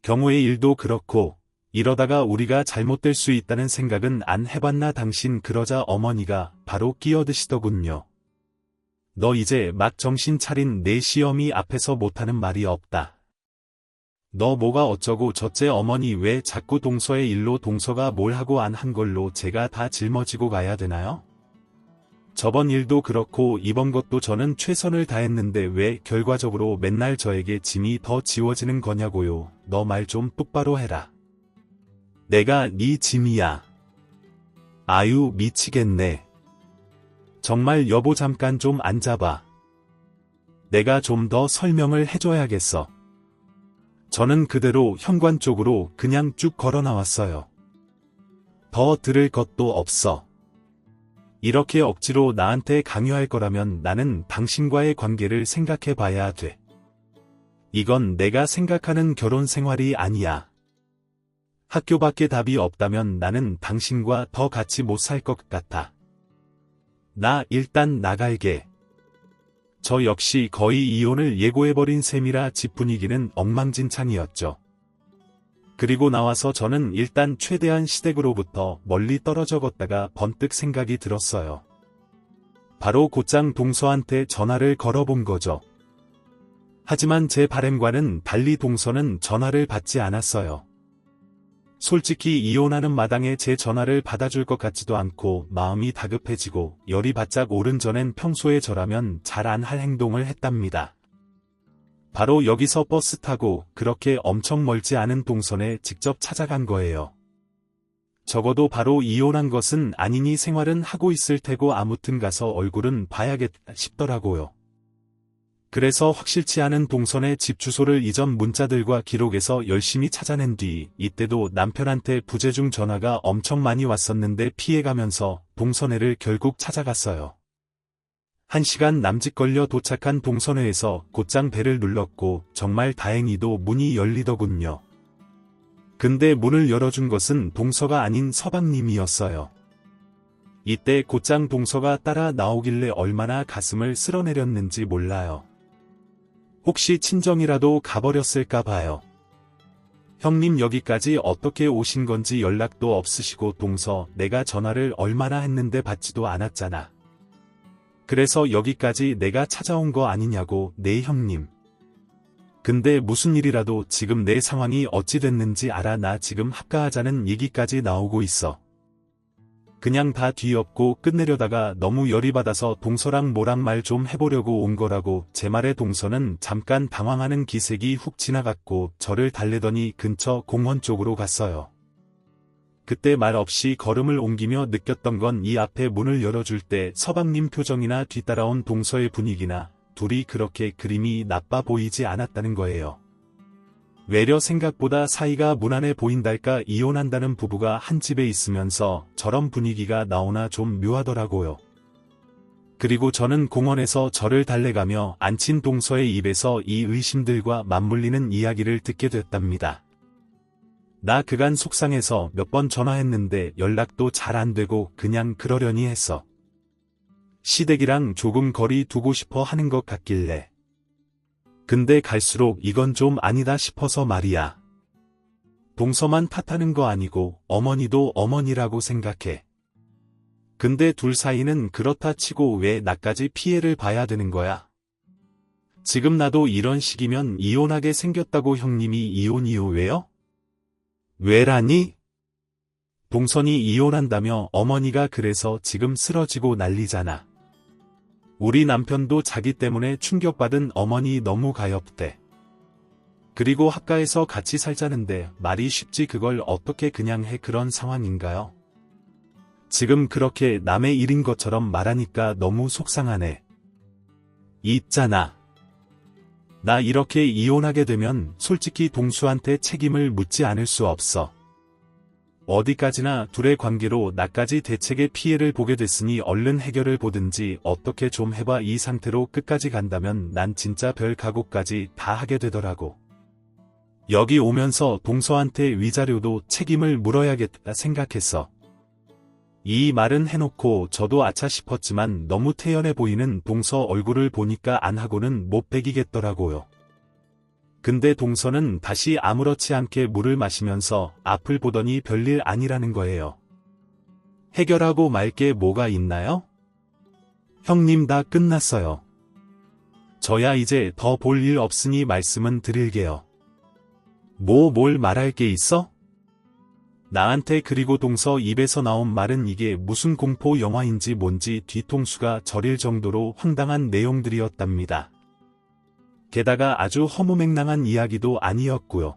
경우의 일도 그렇고 이러다가 우리가 잘못될 수 있다는 생각은 안 해봤나. 당신. 그러자 어머니가 바로 끼어드시더군요. 너 이제 막 정신 차린. 내 시어미 앞에서 못하는 말이 없다. 너 뭐가 어쩌고 저째. 어머니 왜 자꾸 동서의 일로. 동서가 뭘 하고 안 한 걸로 제가 다 짊어지고 가야 되나요? 저번 일도 그렇고 이번 것도 저는 최선을 다했는데 왜 결과적으로 맨날 저에게 짐이 더 지워지는 거냐고요. 너 말 좀 똑바로 해라. 내가 네 짐이야. 아유 미치겠네. 정말 여보 잠깐 좀 앉아봐. 내가 좀 더 설명을 해줘야겠어. 저는 그대로 현관 쪽으로 그냥 쭉 걸어 나왔어요. 더 들을 것도 없어. 이렇게 억지로 나한테 강요할 거라면 나는 당신과의 관계를 생각해 봐야 돼. 이건 내가 생각하는 결혼 생활이 아니야. 학교밖에 답이 없다면 나는 당신과 더 같이 못 살 것 같아. 나 일단 나갈게. 저 역시 거의 이혼을 예고해버린 셈이라 집 분위기는 엉망진창이었죠. 그리고 나와서 저는 일단 최대한 시댁으로부터 멀리 떨어져 걷다가 번뜩 생각이 들었어요. 바로 곧장 동서한테 전화를 걸어본 거죠. 하지만 제 바람과는 달리 동서는 전화를 받지 않았어요. 솔직히 이혼하는 마당에 제 전화를 받아줄 것 같지도 않고 마음이 다급해지고 열이 바짝 오른 전엔 평소에 저라면 잘 안 할 행동을 했답니다. 바로 여기서 버스 타고 그렇게 엄청 멀지 않은 동선에 직접 찾아간 거예요. 적어도 바로 이혼한 것은 아니니 생활은 하고 있을 테고 아무튼 가서 얼굴은 봐야겠다 싶더라고요. 그래서 확실치 않은 동선의 집 주소를 이전 문자들과 기록에서 열심히 찾아낸 뒤 이때도 남편한테 부재중 전화가 엄청 많이 왔었는데 피해가면서 동선회를 결국 찾아갔어요. 1시간 남짓 걸려 도착한 동선회에서 곧장 벨을 눌렀고 정말 다행히도 문이 열리더군요. 근데 문을 열어준 것은 동서가 아닌 서방님이었어요. 이때 곧장 동서가 따라 나오길래 얼마나 가슴을 쓸어내렸는지 몰라요. 혹시 친정이라도 가버렸을까 봐요. 형님 여기까지 어떻게 오신 건지 연락도 없으시고 동서 내가 전화를 얼마나 했는데 받지도 않았잖아. 그래서 여기까지 내가 찾아온 거 아니냐고. 네 형님. 근데 무슨 일이라도 지금 내 상황이 어찌 됐는지 알아. 나 지금 합가하자는 얘기까지 나오고 있어. 그냥 다 뒤엎고 끝내려다가 너무 열이 받아서 동서랑 뭐랑 말 좀 해보려고 온 거라고. 제 말에 동서는 잠깐 당황하는 기색이 훅 지나갔고 저를 달래더니 근처 공원 쪽으로 갔어요. 그때 말 없이 걸음을 옮기며 느꼈던 건 이 앞에 문을 열어줄 때 서방님 표정이나 뒤따라온 동서의 분위기나 둘이 그렇게 그림이 나빠 보이지 않았다는 거예요. 외려 생각보다 사이가 무난해 보인달까. 이혼한다는 부부가 한 집에 있으면서 저런 분위기가 나오나 좀 묘하더라고요. 그리고 저는 공원에서 저를 달래가며 앉힌 동서의 입에서 이 의심들과 맞물리는 이야기를 듣게 됐답니다. 나 그간 속상해서 몇 번 전화했는데 연락도 잘 안 되고 그냥 그러려니 했어. 시댁이랑 조금 거리 두고 싶어 하는 것 같길래. 근데 갈수록 이건 좀 아니다 싶어서 말이야. 동서만 탓하는 거 아니고 어머니도 어머니라고 생각해. 근데 둘 사이는 그렇다 치고 왜 나까지 피해를 봐야 되는 거야? 지금 나도 이런 식이면 이혼하게 생겼다고. 형님이 이혼이요? 왜요? 왜라니? 동선이 이혼한다며 어머니가 그래서 지금 쓰러지고 난리잖아. 우리 남편도 자기 때문에 충격받은 어머니 너무 가엾대. 그리고 합가해서 같이 살자는데 말이 쉽지 그걸 어떻게 그냥 해. 그런 상황인가요? 지금 그렇게 남의 일인 것처럼 말하니까 너무 속상하네. 있잖아. 나 이렇게 이혼하게 되면 솔직히 동수한테 책임을 묻지 않을 수 없어. 어디까지나 둘의 관계로 나까지 대책의 피해를 보게 됐으니 얼른 해결을 보든지 어떻게 좀 해봐. 이 상태로 끝까지 간다면 난 진짜 별 각오까지 다 하게 되더라고. 여기 오면서 동서한테 위자료도 책임을 물어야겠다 생각했어. 이 말은 해놓고 저도 아차 싶었지만 너무 태연해 보이는 동서 얼굴을 보니까 안 하고는 못 배기겠더라고요. 근데 동서는 다시 아무렇지 않게 물을 마시면서 앞을 보더니 별일 아니라는 거예요. 해결하고 말 게 뭐가 있나요? 형님 다 끝났어요. 저야 이제 더 볼 일 없으니 말씀은 드릴게요. 뭘 말할 게 있어? 나한테. 그리고 동서 입에서 나온 말은 이게 무슨 공포 영화인지 뭔지 뒤통수가 저릴 정도로 황당한 내용들이었답니다. 게다가 아주 허무맹랑한 이야기도 아니었고요.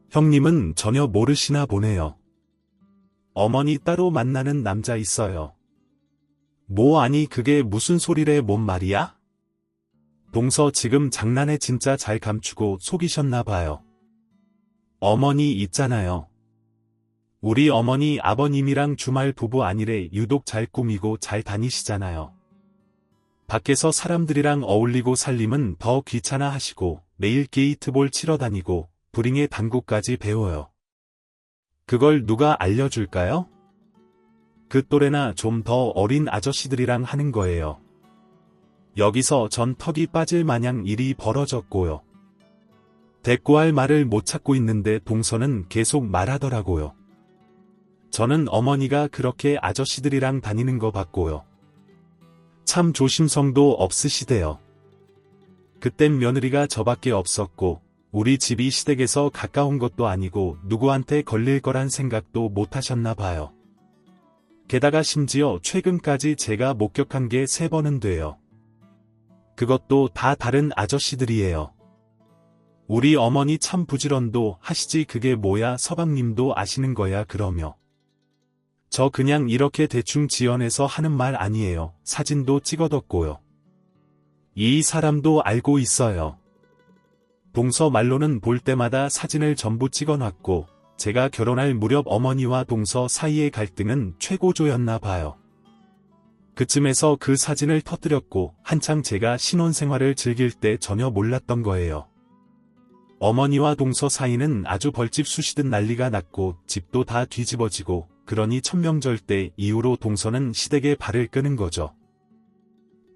형님은 전혀 모르시나 보네요. 어머니 따로 만나는 남자 있어요. 뭐 아니 그게 무슨 소리래. 뭔 말이야? 동서 지금 장난에 진짜 잘 감추고 속이셨나 봐요. 어머니 있잖아요. 우리 어머니 아버님이랑 주말 부부 아니래. 유독 잘 꾸미고 잘 다니시잖아요. 밖에서 사람들이랑 어울리고 살림은 더 귀찮아 하시고 매일 게이트볼 치러 다니고 브링의 당구까지 배워요. 그걸 누가 알려줄까요? 그 또래나 좀 더 어린 아저씨들이랑 하는 거예요. 여기서 전 턱이 빠질 마냥 일이 벌어졌고요. 대꾸할 말을 못 찾고 있는데 동서는 계속 말하더라고요. 저는 어머니가 그렇게 아저씨들이랑 다니는 거 봤고요. 참 조심성도 없으시대요. 그땐 며느리가 저밖에 없었고 우리 집이 시댁에서 가까운 것도 아니고 누구한테 걸릴 거란 생각도 못 하셨나 봐요. 게다가 심지어 최근까지 제가 목격한 게 3번은 돼요. 그것도 다 다른 아저씨들이에요. 우리 어머니 참 부지런도 하시지 그게 뭐야 서방님도 아시는 거야 그러며. 저 그냥 이렇게 대충 지어내서 하는 말 아니에요. 사진도 찍어뒀고요. 이 사람도 알고 있어요. 동서 말로는 볼 때마다 사진을 전부 찍어놨고 제가 결혼할 무렵 어머니와 동서 사이의 갈등은 최고조였나 봐요. 그쯤에서 그 사진을 터뜨렸고 한창 제가 신혼생활을 즐길 때 전혀 몰랐던 거예요. 어머니와 동서 사이는 아주 벌집 쑤시듯 난리가 났고 집도 다 뒤집어지고 그러니 천명절 때 이후로 동서는 시댁에 발을 끄는 거죠.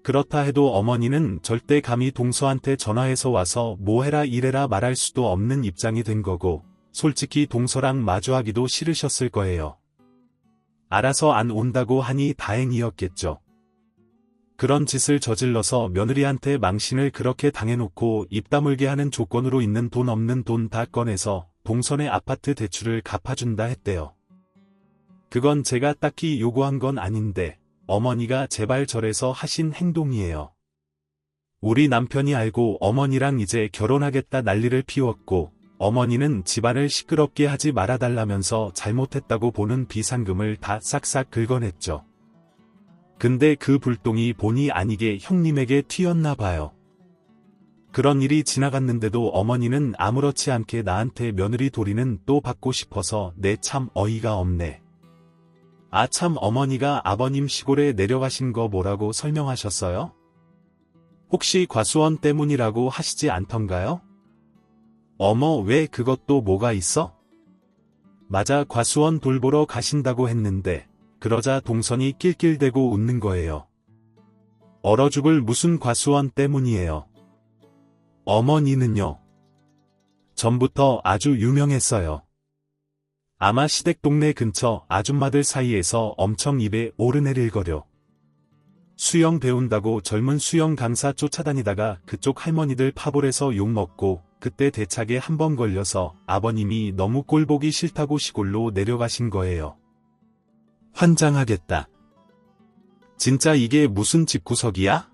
그렇다 해도 어머니는 절대 감히 동서한테 전화해서 와서 뭐해라 이래라 말할 수도 없는 입장이 된 거고 솔직히 동서랑 마주하기도 싫으셨을 거예요. 알아서 안 온다고 하니 다행이었겠죠. 그런 짓을 저질러서 며느리한테 망신을 그렇게 당해놓고 입 다물게 하는 조건으로 있는 돈 없는 돈 다 꺼내서 동선의 아파트 대출을 갚아준다 했대요. 그건 제가 딱히 요구한 건 아닌데 어머니가 제발 저래서 하신 행동이에요. 우리 남편이 알고 어머니랑 이제 결혼하겠다 난리를 피웠고 어머니는 집안을 시끄럽게 하지 말아달라면서 잘못했다고 보는 비상금을 다 싹싹 긁어냈죠. 근데 그 불똥이 본의 아니게 형님에게 튀었나 봐요. 그런 일이 지나갔는데도 어머니는 아무렇지 않게 나한테 며느리 도리는 또 받고 싶어서 내 참 어이가 없네. 아 참 어머니가 아버님 시골에 내려가신 거 뭐라고 설명하셨어요? 혹시 과수원 때문이라고 하시지 않던가요? 어머 왜 그것도 뭐가 있어? 맞아 과수원 돌보러 가신다고 했는데 그러자 동선이 낄낄대고 웃는 거예요. 얼어 죽을 무슨 과수원 때문이에요. 어머니는요. 전부터 아주 유명했어요. 아마 시댁 동네 근처 아줌마들 사이에서 엄청 입에 오르내릴거려. 수영 배운다고 젊은 수영 강사 쫓아다니다가 그쪽 할머니들 파벌에서 욕먹고 그때 대차게 한 번 걸려서 아버님이 너무 꼴보기 싫다고 시골로 내려가신 거예요. 환장하겠다. 진짜 이게 무슨 집구석이야?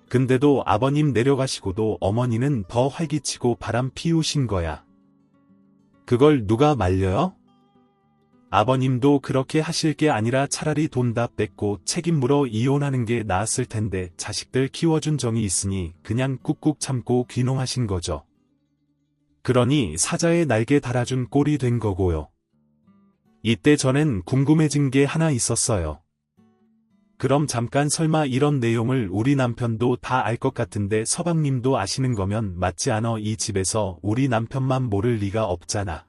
근데도 아버님 내려가시고도 어머니는 더 활기치고 바람 피우신 거야. 그걸 누가 말려요? 아버님도 그렇게 하실 게 아니라 차라리 돈 다 뺏고 책임 물어 이혼하는 게 나았을 텐데 자식들 키워준 정이 있으니 그냥 꾹꾹 참고 귀농하신 거죠. 그러니 사자에 날개 달아준 꼴이 된 거고요. 이때 전엔 궁금해진 게 하나 있었어요. 그럼 잠깐 설마 이런 내용을 우리 남편도 다 알 것 같은데 서방님도 아시는 거면 맞지 않어 이 집에서 우리 남편만 모를 리가 없잖아.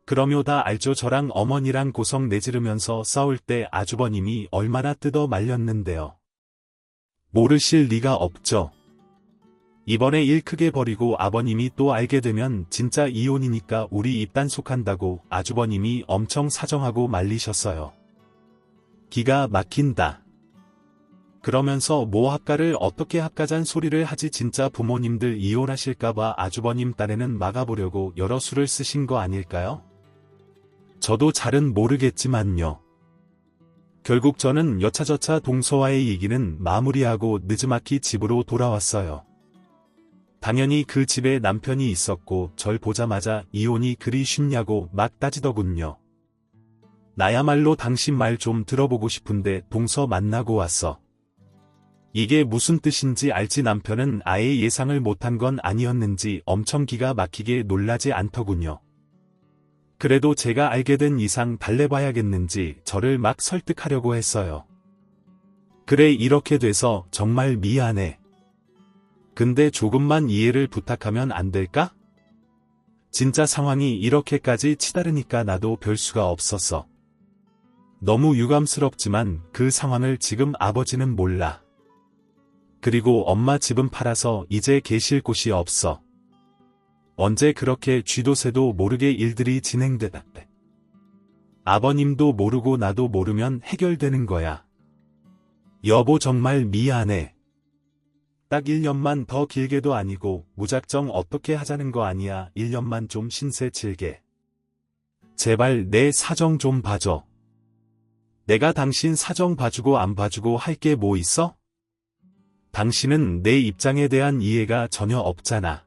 그럼요 다 알죠. 저랑 어머니랑 고성 내지르면서 싸울 때 아주버님이 얼마나 뜯어 말렸는데요. 모르실 리가 없죠. 이번에 일 크게 벌이고 아버님이 또 알게 되면 진짜 이혼이니까 우리 입단속한다고 아주버님이 엄청 사정하고 말리셨어요. 기가 막힌다. 그러면서 뭐 학가를 어떻게 학가잔 소리를 하지 진짜 부모님들 이혼하실까봐 아주버님 딴에는 막아보려고 여러 수를 쓰신 거 아닐까요? 저도 잘은 모르겠지만요. 결국 저는 여차저차 동서와의 얘기는 마무리하고 느지막이 집으로 돌아왔어요. 당연히 그 집에 남편이 있었고 절 보자마자 이혼이 그리 쉽냐고 막 따지더군요. 나야말로 당신 말 좀 들어보고 싶은데 동서 만나고 왔어. 이게 무슨 뜻인지 알지. 남편은 아예 예상을 못한 건 아니었는지 엄청 기가 막히게 놀라지 않더군요. 그래도 제가 알게 된 이상 달래봐야겠는지 저를 막 설득하려고 했어요. 그래 이렇게 돼서 정말 미안해. 근데 조금만 이해를 부탁하면 안 될까? 진짜 상황이 이렇게까지 치다르니까 나도 별 수가 없었어. 너무 유감스럽지만 그 상황을 지금 아버지는 몰라. 그리고 엄마 집은 팔아서 이제 계실 곳이 없어. 언제 그렇게 쥐도 새도 모르게 일들이 진행되다대. 아버님도 모르고 나도 모르면 해결되는 거야. 여보 정말 미안해. 딱 1년만 더 길게도 아니고 무작정 어떻게 하자는 거 아니야. 1년만 좀 신세 칠게. 제발 내 사정 좀 봐줘. 내가 당신 사정 봐주고 안 봐주고 할 게 뭐 있어? 당신은 내 입장에 대한 이해가 전혀 없잖아.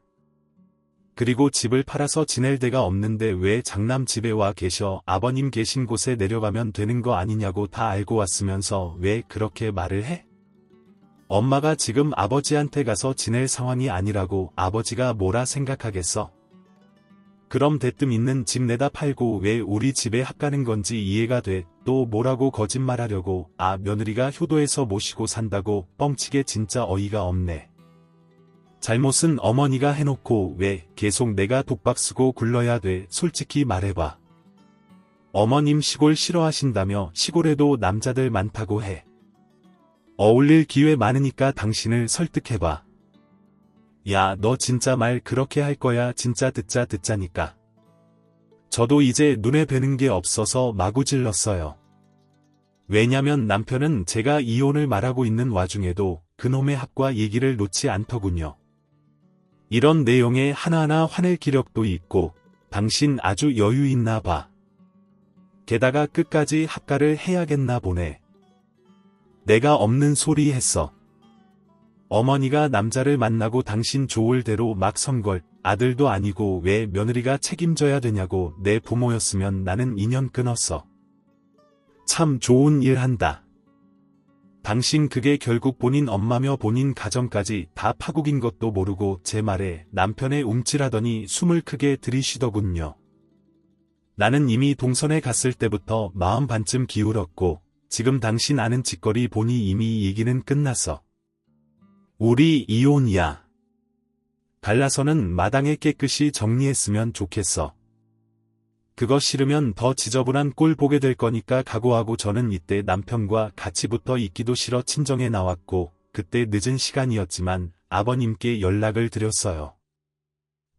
그리고 집을 팔아서 지낼 데가 없는데 왜 장남 집에 와 계셔? 아버님 계신 곳에 내려가면 되는 거 아니냐고 다 알고 왔으면서 왜 그렇게 말을 해? 엄마가 지금 아버지한테 가서 지낼 상황이 아니라고. 아버지가 뭐라 생각하겠어? 그럼 대뜸 있는 집 내다 팔고 왜 우리 집에 합가는 건지 이해가 돼. 또 뭐라고 거짓말하려고. 며느리가 효도해서 모시고 산다고. 뻥치게 진짜 어이가 없네. 잘못은 어머니가 해놓고 왜 계속 내가 독박 쓰고 굴러야 돼? 솔직히 말해봐. 어머님 시골 싫어하신다며. 시골에도 남자들 많다고 해. 어울릴 기회 많으니까 당신을 설득해봐. 야, 너 진짜 말 그렇게 할 거야? 진짜 듣자니까. 저도 이제 눈에 뵈는 게 없어서 마구 질렀어요. 왜냐면 남편은 제가 이혼을 말하고 있는 와중에도 그놈의 합과 얘기를 놓지 않더군요. 이런 내용에 하나하나 화낼 기력도 있고 당신 아주 여유 있나 봐. 게다가 끝까지 합가를 해야겠나 보네. 내가 없는 소리 했어. 어머니가 남자를 만나고 당신 좋을 대로 막 선걸. 아들도 아니고 왜 며느리가 책임져야 되냐고. 내 부모였으면 나는 인연 끊었어. 참 좋은 일 한다. 당신 그게 결국 본인 엄마며 본인 가정까지 다 파국인 것도 모르고. 제 말에 남편의 움찔하더니 숨을 크게 들이쉬더군요. 나는 이미 동선에 갔을 때부터 마음 반쯤 기울었고 지금 당신 아는 짓거리 보니 이미 얘기는 끝났어. 우리 이혼이야. 갈라서는 마당에 깨끗이 정리했으면 좋겠어. 그거 싫으면 더 지저분한 꼴 보게 될 거니까 각오하고. 저는 이때 남편과 같이 붙어 있기도 싫어 친정에 나왔고 그때 늦은 시간이었지만 아버님께 연락을 드렸어요.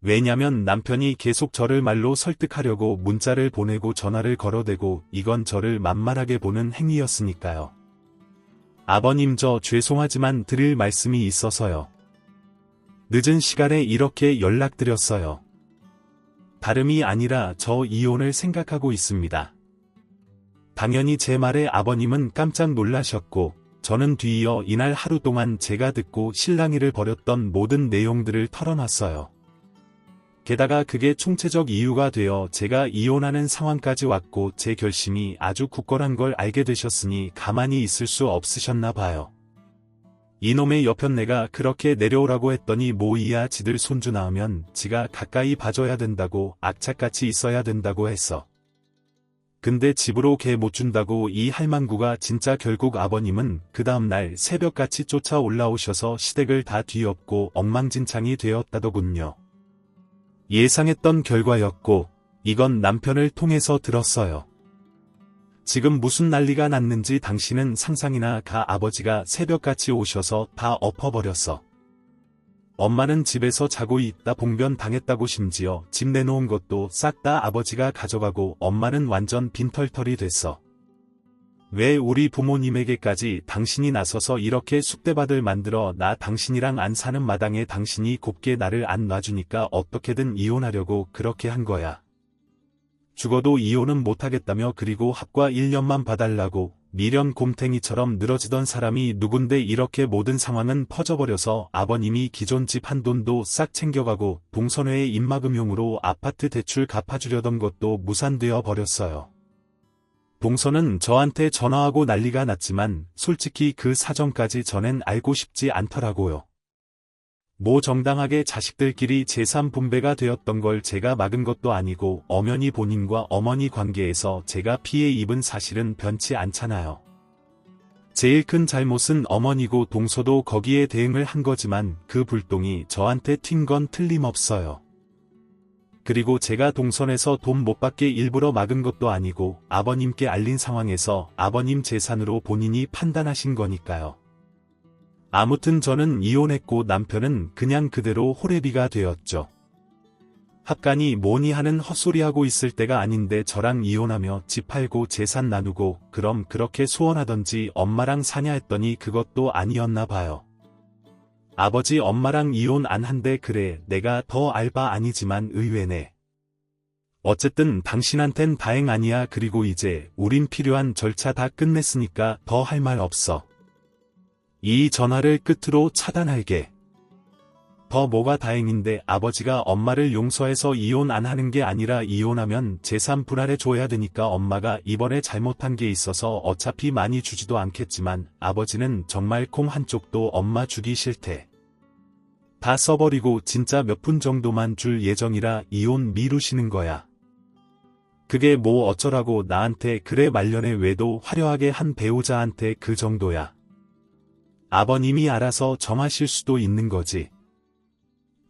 왜냐면 남편이 계속 저를 말로 설득하려고 문자를 보내고 전화를 걸어대고 이건 저를 만만하게 보는 행위였으니까요. 아버님 저 죄송하지만 드릴 말씀이 있어서요. 늦은 시간에 이렇게 연락드렸어요. 다름이 아니라 저 이혼을 생각하고 있습니다. 당연히 제 말에 아버님은 깜짝 놀라셨고 저는 뒤이어 이날 하루 동안 제가 듣고 실랑이를 벌였던 모든 내용들을 털어놨어요. 게다가 그게 총체적 이유가 되어 제가 이혼하는 상황까지 왔고 제 결심이 아주 굳건한 걸 알게 되셨으니 가만히 있을 수 없으셨나 봐요. 이놈의 여편네가 그렇게 내려오라고 했더니 뭐이야 지들 손주 낳으면 지가 가까이 봐줘야 된다고 악착같이 있어야 된다고 했어. 근데 집으로 개 못 준다고 이 할망구가 진짜. 결국 아버님은 그 다음날 새벽같이 쫓아 올라오셔서 시댁을 다 뒤엎고 엉망진창이 되었다더군요. 예상했던 결과였고 이건 남편을 통해서 들었어요. 지금 무슨 난리가 났는지 당신은 상상이나 가. 아버지가 새벽같이 오셔서 다 엎어버렸어. 엄마는 집에서 자고 있다 봉변 당했다고. 심지어 집 내놓은 것도 싹 다 아버지가 가져가고 엄마는 완전 빈털털이 됐어. 왜 우리 부모님에게까지 당신이 나서서 이렇게 쑥대밭을 만들어. 나 당신이랑 안 사는 마당에 당신이 곱게 나를 안 놔주니까 어떻게든 이혼하려고 그렇게 한 거야. 죽어도 이혼은 못하겠다며. 그리고 합과 1년만 봐달라고. 미련 곰탱이처럼 늘어지던 사람이 누군데 이렇게 모든 상황은 퍼져버려서 아버님이 기존 집 한 돈도 싹 챙겨가고 동선회의 입막음용으로 아파트 대출 갚아주려던 것도 무산되어 버렸어요. 동서는 저한테 전화하고 난리가 났지만 솔직히 그 사정까지 전엔 알고 싶지 않더라고요. 뭐 정당하게 자식들끼리 재산 분배가 되었던 걸 제가 막은 것도 아니고 엄연히 본인과 어머니 관계에서 제가 피해 입은 사실은 변치 않잖아요. 제일 큰 잘못은 어머니고 동서도 거기에 대응을 한 거지만 그 불똥이 저한테 튄 건 틀림없어요. 그리고 제가 동선에서 돈 못 받게 일부러 막은 것도 아니고 아버님께 알린 상황에서 아버님 재산으로 본인이 판단하신 거니까요. 아무튼 저는 이혼했고 남편은 그냥 그대로 호래비가 되었죠. 합간이 뭐니 하는 헛소리하고 있을 때가 아닌데 저랑 이혼하며 집 팔고 재산 나누고 그럼 그렇게 소원하던지 엄마랑 사냐 했더니 그것도 아니었나 봐요. 아버지 엄마랑 이혼 안 한대. 그래 내가 더 알바 아니지만 의외네. 어쨌든 당신한텐 다행 아니야. 그리고 이제 우린 필요한 절차 다 끝냈으니까 더 할 말 없어. 이 전화를 끝으로 차단할게. 더 뭐가 다행인데 아버지가 엄마를 용서해서 이혼 안 하는 게 아니라 이혼하면 재산 분할해 줘야 되니까 엄마가 이번에 잘못한 게 있어서 어차피 많이 주지도 않겠지만 아버지는 정말 콩 한쪽도 엄마 주기 싫대. 다 써버리고 진짜 몇 푼 정도만 줄 예정이라 이혼 미루시는 거야. 그게 뭐 어쩌라고 나한테 그래 말년에 외도 화려하게 한 배우자한테 그 정도야. 아버님이 알아서 정하실 수도 있는 거지.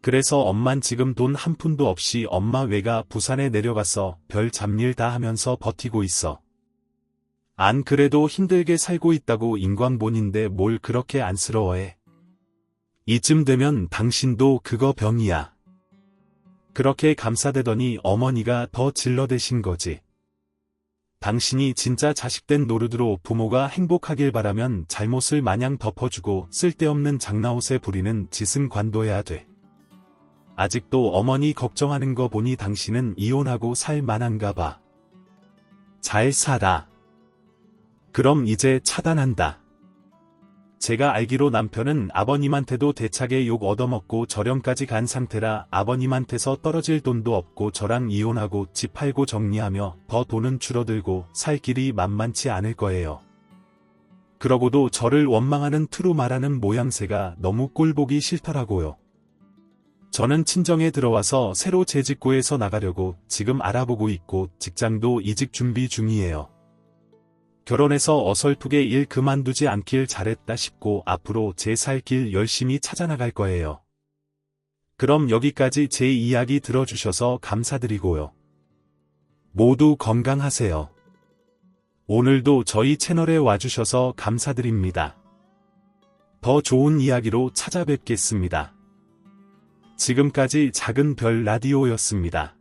그래서 엄만 지금 돈 한 푼도 없이 엄마 외가 부산에 내려가서 별 잡일 다 하면서 버티고 있어. 안 그래도 힘들게 살고 있다고 인광본인데 뭘 그렇게 안쓰러워해. 이쯤 되면 당신도 그거 병이야. 그렇게 감싸대더니 어머니가 더 질러대신 거지. 당신이 진짜 자식된 노릇으로 부모가 행복하길 바라면 잘못을 마냥 덮어주고 쓸데없는 장나옷에 부리는 짓은 관둬야 돼. 아직도 어머니 걱정하는 거 보니 당신은 이혼하고 살 만한가 봐. 잘 살아. 그럼 이제 차단한다. 제가 알기로 남편은 아버님한테도 대차게 욕 얻어먹고 절연까지 간 상태라 아버님한테서 떨어질 돈도 없고 저랑 이혼하고 집 팔고 정리하며 더 돈은 줄어들고 살 길이 만만치 않을 거예요. 그러고도 저를 원망하는 트루 말하는 모양새가 너무 꼴보기 싫더라고요. 저는 친정에 들어와서 새로 재직구해서 나가려고 지금 알아보고 있고 직장도 이직 준비 중이에요. 결혼해서 어설프게 일 그만두지 않길 잘했다 싶고 앞으로 제 살 길 열심히 찾아나갈 거예요. 그럼 여기까지 제 이야기 들어주셔서 감사드리고요. 모두 건강하세요. 오늘도 저희 채널에 와주셔서 감사드립니다. 더 좋은 이야기로 찾아뵙겠습니다. 지금까지 작은 별 라디오였습니다.